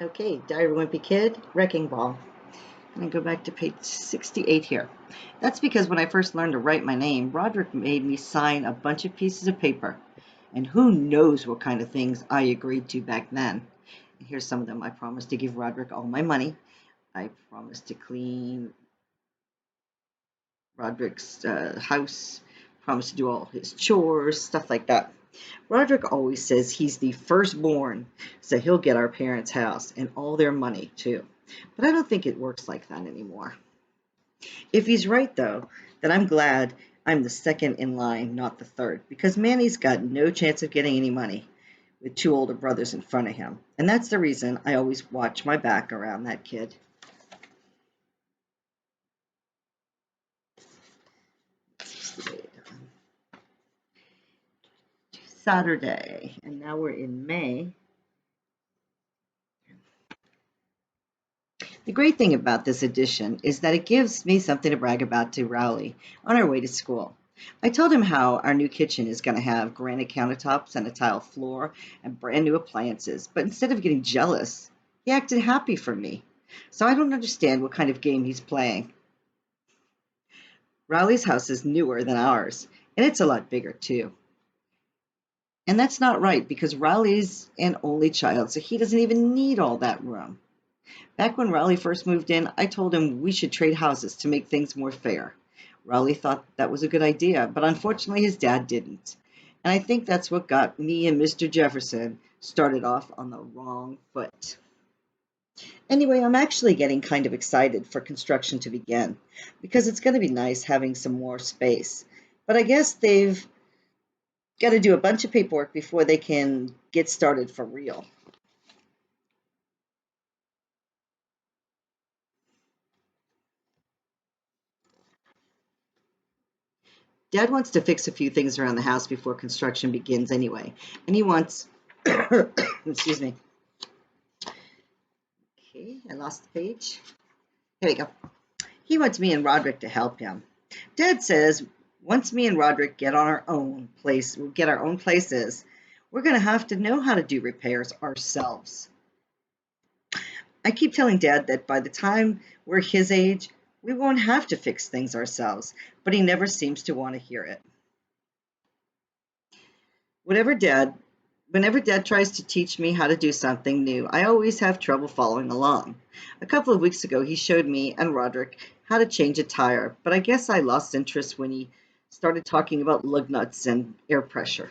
Okay, Diary of a Wimpy Kid, Wrecking Ball. And I go back to page 68 here. That's because when I first learned to write my name, Roderick made me sign a bunch of pieces of paper. And who knows what kind of things I agreed to back then. And here's some of them. I promised to give Roderick all my money. I promised to clean Roderick's house. Promised to do all his chores, stuff like that. Roderick always says he's the firstborn, so he'll get our parents' house and all their money too. But I don't think it works like that anymore. If he's right, though, then I'm glad I'm the second in line, not the third, because Manny's got no chance of getting any money with two older brothers in front of him. And that's the reason I always watch my back around that kid. Saturday, and now we're in May. The great thing about this edition is that it gives me something to brag about to Rowley on our way to school. I told him how our new kitchen is going to have granite countertops and a tile floor and brand new appliances, but instead of getting jealous, he acted happy for me. So I don't understand what kind of game he's playing. Rowley's house is newer than ours, and it's a lot bigger too. And that's not right because Rowley's an only child, so he doesn't even need all that room. Back when Rowley first moved in, I told him we should trade houses to make things more fair. Rowley thought that was a good idea, but unfortunately his dad didn't. And I think that's what got me and Mr. Jefferson started off on the wrong foot. Anyway, I'm actually getting kind of excited for construction to begin because it's going to be nice having some more space. But I guess they've got to do a bunch of paperwork before they can get started for real. Dad wants to fix a few things around the house before construction begins anyway. And he wants, excuse me. Okay, I lost the page. Here we go. He wants me and Roderick to help him. Dad says once me and Roderick get on our own place, we'll get our own places, we're going to have to know how to do repairs ourselves. I keep telling Dad that by the time we're his age, we won't have to fix things ourselves, but he never seems to want to hear it. Whatever Dad Whenever Dad tries to teach me how to do something new, I always have trouble following along. A couple of weeks ago, he showed me and Roderick how to change a tire, but I guess I lost interest when he started talking about lug nuts and air pressure.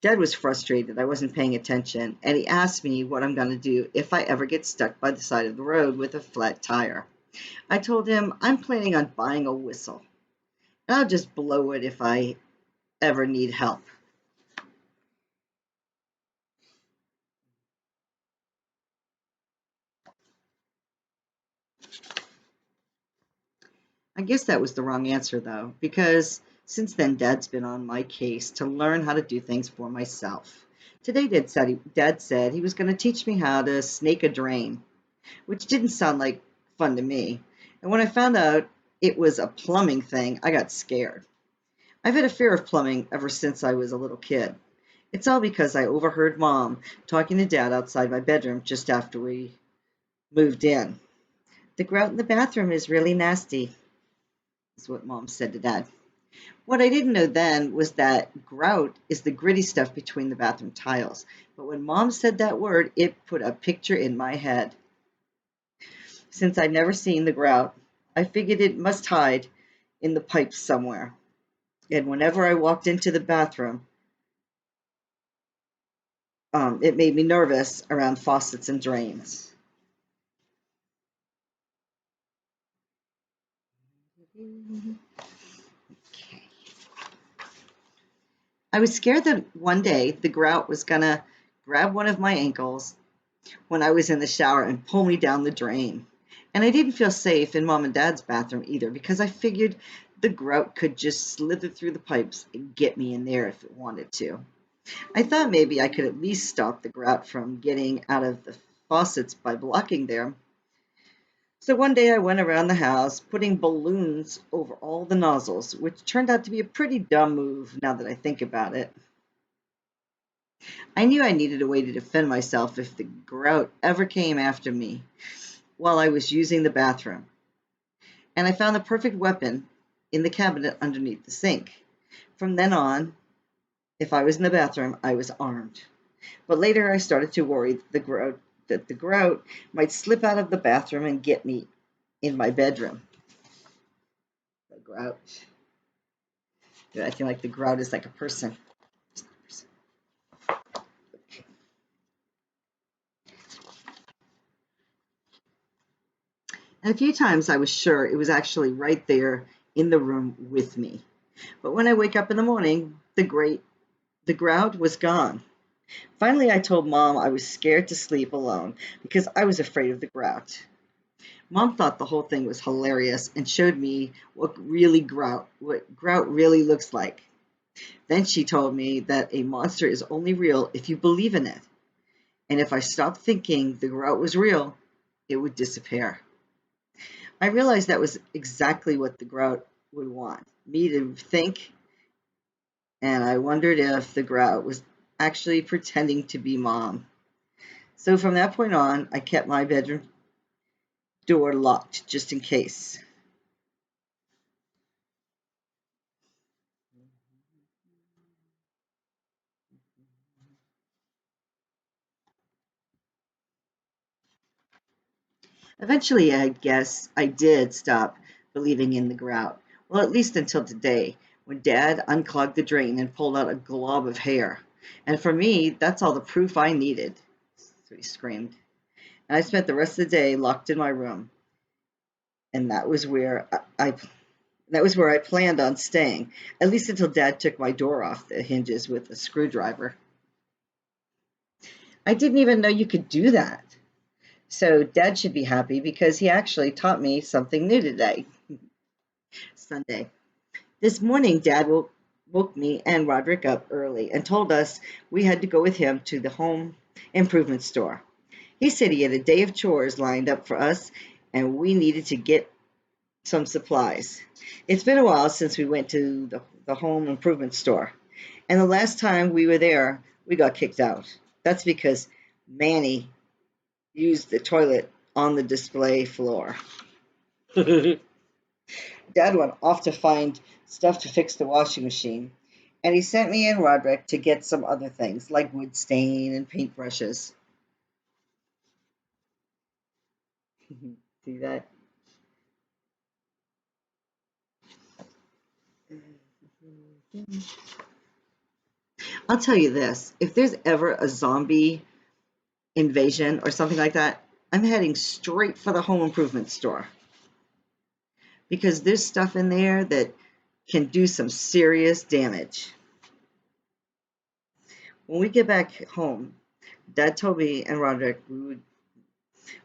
Dad was frustrated I wasn't paying attention, and he asked me what I'm going to do if I ever get stuck by the side of the road with a flat tire. I told him I'm planning on buying a whistle, and I'll just blow it if I ever need help. I guess that was the wrong answer, though, because since then Dad's been on my case to learn how to do things for myself. Today, Dad said he was going to teach me how to snake a drain, which didn't sound like fun to me. And when I found out it was a plumbing thing, I got scared. I've had a fear of plumbing ever since I was a little kid. It's all because I overheard Mom talking to Dad outside my bedroom just after we moved in. The grout in the bathroom is really nasty, is what Mom said to Dad. What I didn't know then was that grout is the gritty stuff between the bathroom tiles. But when Mom said that word, it put a picture in my head. Since I'd never seen the grout, I figured it must hide in the pipes somewhere. And whenever I walked into the bathroom, it made me nervous around faucets and drains. Okay. I was scared that one day the grout was going to grab one of my ankles when I was in the shower and pull me down the drain. And I didn't feel safe in Mom and Dad's bathroom either because I figured the grout could just slither through the pipes and get me in there if it wanted to. I thought maybe I could at least stop the grout from getting out of the faucets by blocking them. So one day I went around the house putting balloons over all the nozzles, which turned out to be a pretty dumb move now that I think about it. I knew I needed a way to defend myself if the grout ever came after me while I was using the bathroom, and I found the perfect weapon in the cabinet underneath the sink. From then on, if I was in the bathroom, I was armed. But later I started to worry that the grout might slip out of the bathroom and get me in my bedroom. The grout. They're acting like the grout is like a person. And a few times I was sure it was actually right there in the room with me. But when I wake up in the morning, the grout was gone. Finally, I told Mom I was scared to sleep alone because I was afraid of the grout. Mom thought the whole thing was hilarious and showed me what grout really looks like. Then she told me that a monster is only real if you believe in it. And if I stopped thinking the grout was real, it would disappear. I realized that was exactly what the grout would want me to think, and I wondered if the grout was actually pretending to be Mom. So from that point on, I kept my bedroom door locked just in case. Eventually, I guess I did stop believing in the grout. Well, at least until today, when Dad unclogged the drain and pulled out a glob of hair. And for me, that's all the proof I needed. So he screamed. And I spent the rest of the day locked in my room. And that was where I planned on staying, at least until Dad took my door off the hinges with a screwdriver. I didn't even know you could do that. So Dad should be happy because he actually taught me something new today. Sunday. This morning, woke me and Roderick up early and told us we had to go with him to the home improvement store. He said he had a day of chores lined up for us and we needed to get some supplies. It's been a while since we went to the home improvement store, and the last time we were there, we got kicked out. That's because Manny used the toilet on the display floor. Dad went off to find stuff to fix the washing machine, and he sent me and Roderick to get some other things like wood stain and paintbrushes. See that? I'll tell you this, if there's ever a zombie invasion or something like that, I'm heading straight for the home improvement store because there's stuff in there that can do some serious damage. When we get back home, Dad told me and Roderick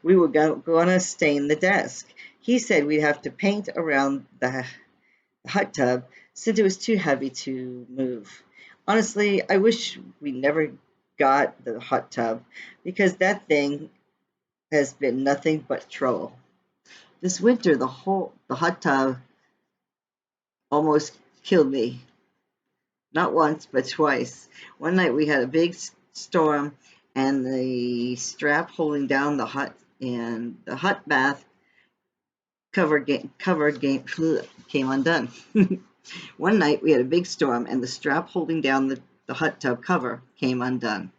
we were going to stain the desk. He said we'd have to paint around the hot tub since it was too heavy to move. Honestly, I wish we never got the hot tub because that thing has been nothing but trouble. This winter, the hot tub almost killed me. Not once, but twice. One night we had a big storm, and the strap holding down the hot bath cover came undone. One night we had a big storm, and the strap holding down the hot tub cover came undone.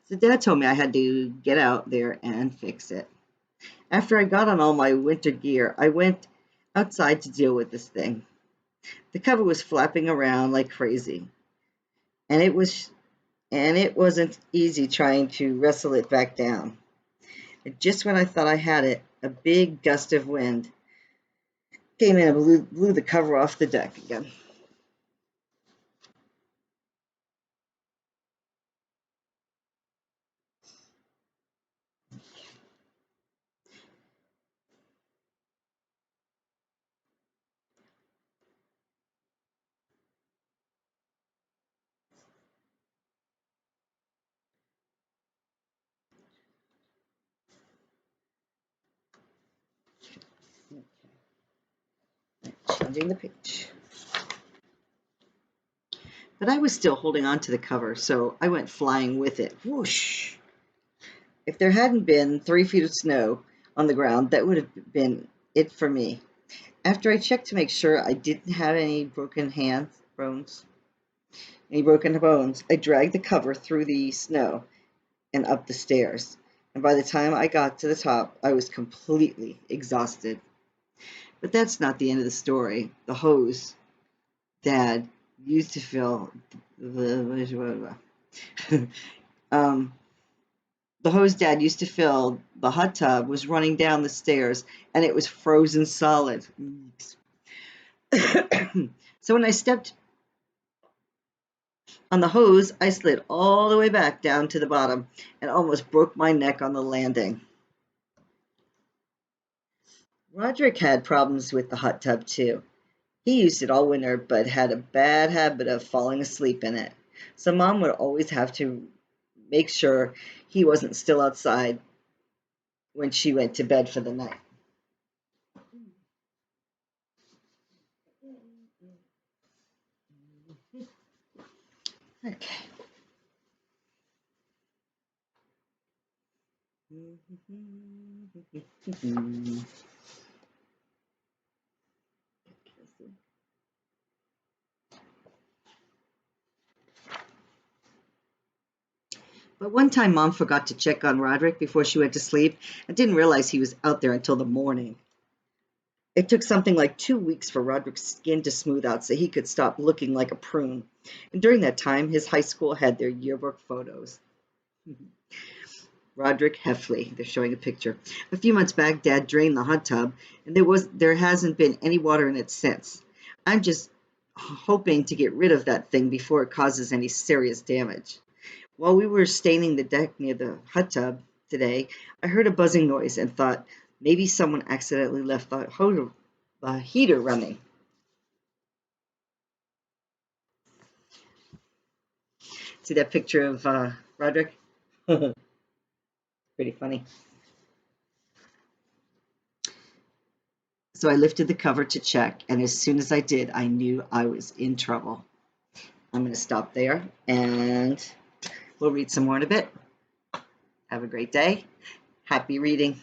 So Dad told me I had to get out there and fix it. After I got on all my winter gear, I went outside to deal with this thing. The cover was flapping around like crazy, and it wasn't easy trying to wrestle it back down. And just when I thought I had it, a big gust of wind came in and blew the cover off the deck again. Changing the page. but I was still holding on to the cover, so I went flying with it. Whoosh! If there hadn't been 3 feet of snow on the ground, that would have been it for me. After I checked to make sure I didn't have any broken bones, I dragged the cover through the snow and up the stairs. And by the time I got to the top, I was completely exhausted. But that's not the end of the story. The hose Dad used to fill um, the hose Dad used to fill the hot tub was running down the stairs, and it was frozen solid. So when I stepped on the hose, I slid all the way back down to the bottom and almost broke my neck on the landing. Roderick had problems with the hot tub too. He used it all winter, but had a bad habit of falling asleep in it. So Mom would always have to make sure he wasn't still outside when she went to bed for the night. Okay. But one time Mom forgot to check on Roderick before she went to sleep and didn't realize he was out there until the morning. It took something like 2 weeks for Roderick's skin to smooth out so he could stop looking like a prune. And during that time, his high school had their yearbook photos. Roderick Heffley, they're showing a picture. A few months back, Dad drained the hot tub, and there hasn't been any water in it since. I'm just hoping to get rid of that thing before it causes any serious damage. While we were staining the deck near the hot tub today, I heard a buzzing noise and thought maybe someone accidentally left the heater running. See that picture of Roderick? Pretty funny. So I lifted the cover to check, and as soon as I did, I knew I was in trouble. I'm going to stop there, and we'll read some more in a bit. Have a great day. Happy reading.